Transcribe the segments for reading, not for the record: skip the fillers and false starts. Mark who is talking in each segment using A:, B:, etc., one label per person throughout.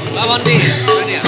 A: ভণ্টি দিয়া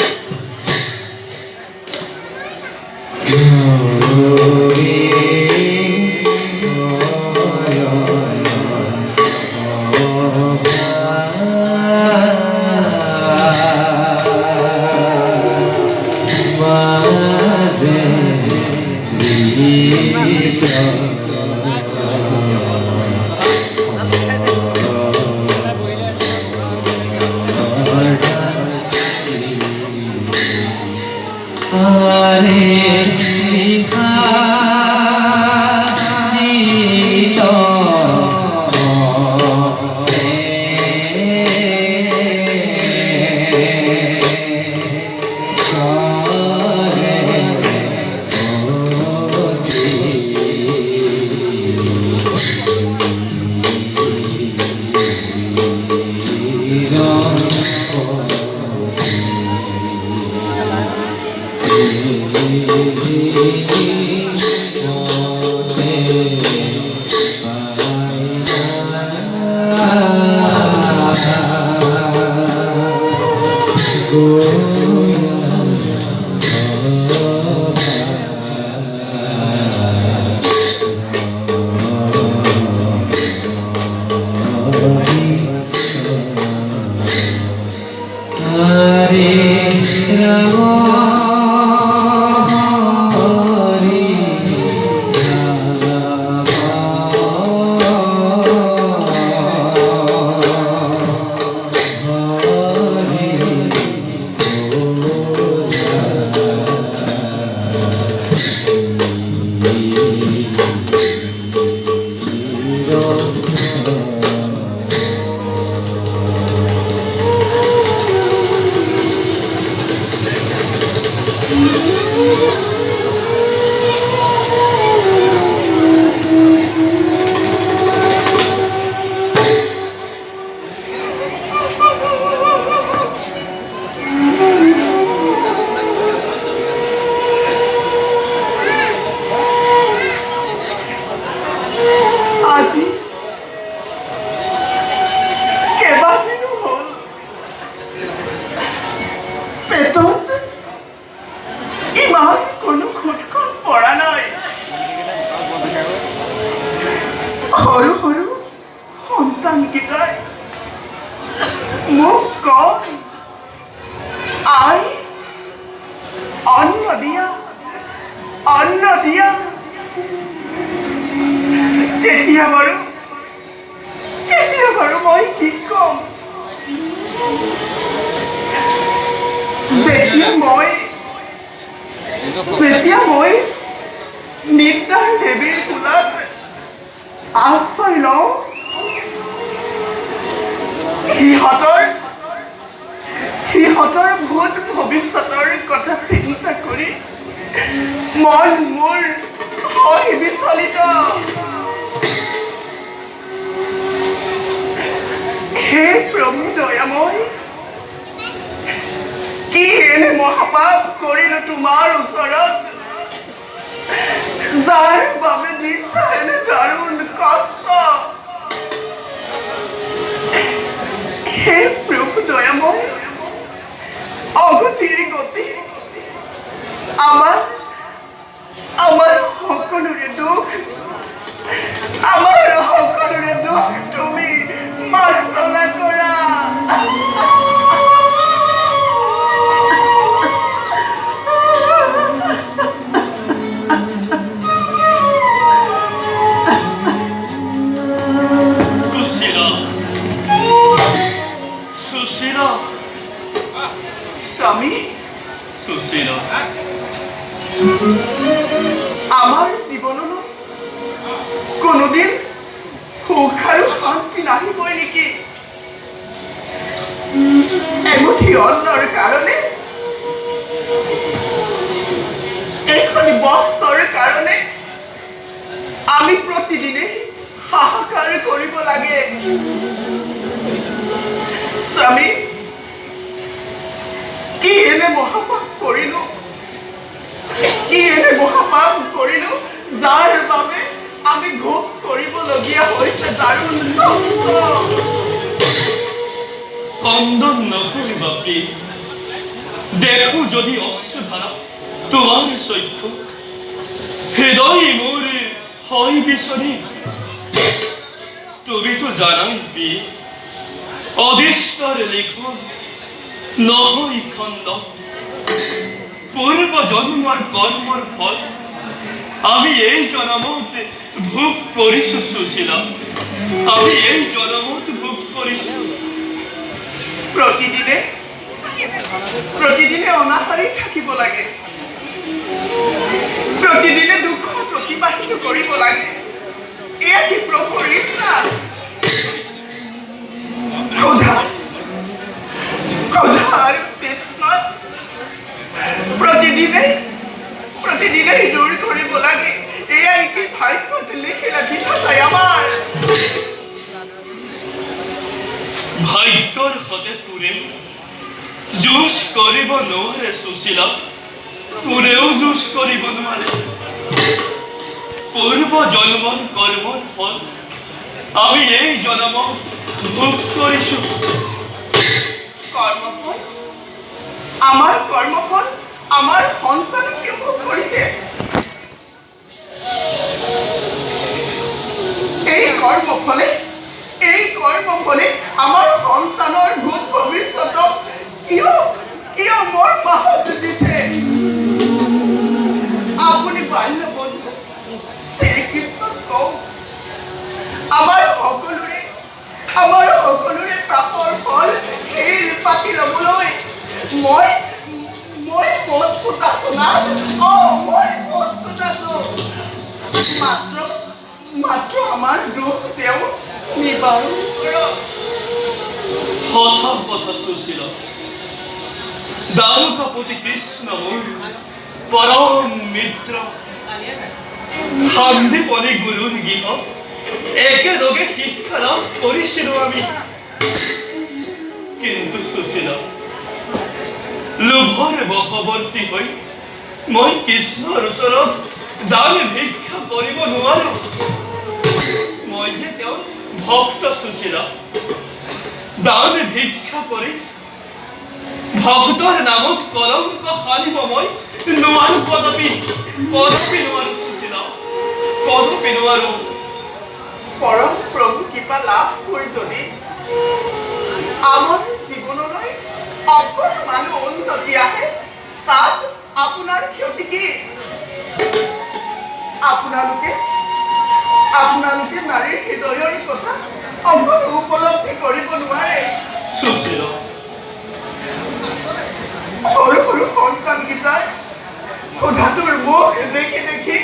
B: কন্দন নকৰিবা প্ৰিয়
A: দেখো যদি অশ্রুধারা তোমার সৈক্য হৃদয় মোরে হয় বিষণী। তুমি তো জানাই বিয়ে অদৃষ্টর লিখন নহই খন্দ। পূর্ব জন্মর কর্মর ফল আমি এই জনমতে ভোগ করিস সুশীলা। আমি এই জনমত ভোগ করিস।
B: প্ৰতিদিনে প্ৰতিদিনে অনাহাৰী থাকিব লাগে, প্ৰতিদিনে দুখত অতিবাহিত কৰিব লাগে। এয়া কি প্ৰভুৰ ইচ্ছা? আৰু কৃষ্ণত প্ৰতিদিনে দূৰ কৰিব লাগে। এয়াই কি ভাগ্যত লিখিলা বিধাতাই আমাৰ?
A: ভাগ্যৰ সতে কোনে যুঁজ কৰিব নোৱাৰে সুশীলা। কোনেও যুঁজ কৰিব নোৱাৰে। পূৰ্ব জন্মৰ কৰ্মৰ ফল আমি এই জন্মত ভোগ কৰিছো।
B: কৰ্মফল? আমাৰ কৰ্মফল আমাৰ সন্তানে কিয় ভোগ কৰিছে? এই কৰ্মফলে আমাৰ সন্তানৰ ভূত ভৱিষ্যতক কিয় মোৰ মাহত দিছে? আপুনি বাল্য বন্ধু শ্ৰীকৃষ্ণক কওক, আমাৰ সকলোৰে পাপৰ ফল শিল পাতি ল'বলৈ মই প্ৰস্তুত আছো না? মই প্ৰস্তুত আছো। মাত্ৰ আমাৰ দুখ তেওঁ নিবাৰণ কৰক।
A: সঁচা কথা সুশীলা। দ্বাৰকাপতি কৃষ্ণ মোৰ পৰম মিত্ৰ। শান্তিপনি গুৰুৰ গৃহ একেলগে শিক্ষা লাভ কৰিছিলো আমি। কিন্তু সুশীলা, লোভৰ বশৱৰ্তী হৈ মই কৃষ্ণৰ ওচৰত দান ভিক্ষা কৰিব নোৱাৰো। মই যে তেওঁৰ ভক্ত সুশীলা। দান ভিক্ষা কৰি ভক্তৰ নামত কলংক সানিব মই নোৱাৰো। কদপি নোৱাৰো সুশীলা, কদপি নোৱাৰো।
B: পৰম প্ৰভু কৃপা লাভ কৰি যদি আমাৰ জীৱনলৈ অকণমান উন্নতি আহে, তাত আপোনাৰ ক্ষতি কি? আপোনালোকে নাৰীৰ হৃদয়ৰ কথা অকণ উপলব্ধি কৰিব নোৱাৰে।
A: সুশীলা,
B: সৰু সৰু সন্তানকেইটাই সুধাটোৰ মুখ দেখি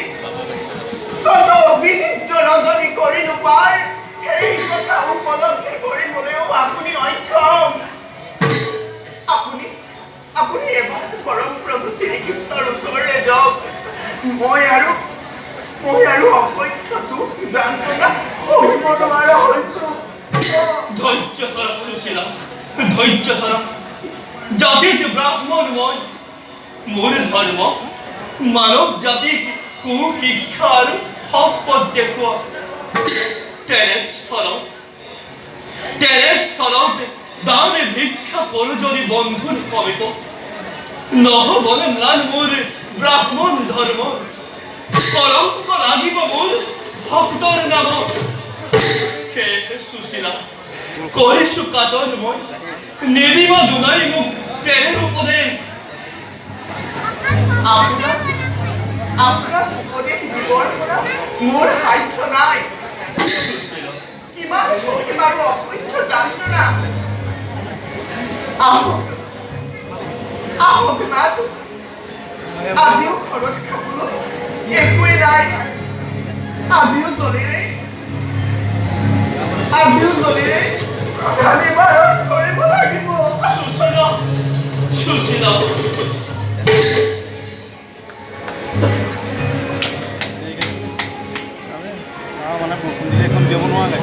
B: কত অভিনিদ্ৰ ৰজনী কৰি নোপায়, সেই কথা উপলব্ধি কৰিবলৈও আপুনি অক্ষম। আপুনি এবাৰ পৰম প্ৰভু শ্ৰীকৃষ্ণৰ ওচৰলৈ যাওক। মই আৰু অসংখ্য দুখ যন্ত্ৰণা সহিব নোৱাৰা হৈছো।
A: ধৈৰ্য ধৰা সুশীলা, ধৈৰ্য ধৰা। জাতিত ব্ৰাহ্মণ মই, মোৰ ধৰ্ম মানৱ জাতিক সুশিক্ষা আৰু সৎ পথ দেখুওৱা। তেনেস্থলত দান ভিক্ষা কৰো যদি বন্ধুৰ সমীপত, নহ'বনে ম্লান মোৰ ব্ৰাহ্মণ ধৰ্ম? কলংক লাগিব মোৰ ভক্তৰ নামত। সেয়েহে সুশীলা, কৰিছো কাতৰ মই, নিদিব দুনাই মোক তেনে উপদেশ।
B: আপোনাক উপদেশ দিবৰ পৰা মোৰ সাধ্য নাই। কিমান সহিম আৰু অসংখ্য যন্ত্ৰণা। আহক না। আজিও ঘৰত খাবলৈ একোৱেই নাই। আজিও জলিৰে নিবাৰণ কৰিব লাগিব।
A: সুশীলা,
C: মানে বৰষুণ দিলে এখন দিব নোৱাৰে।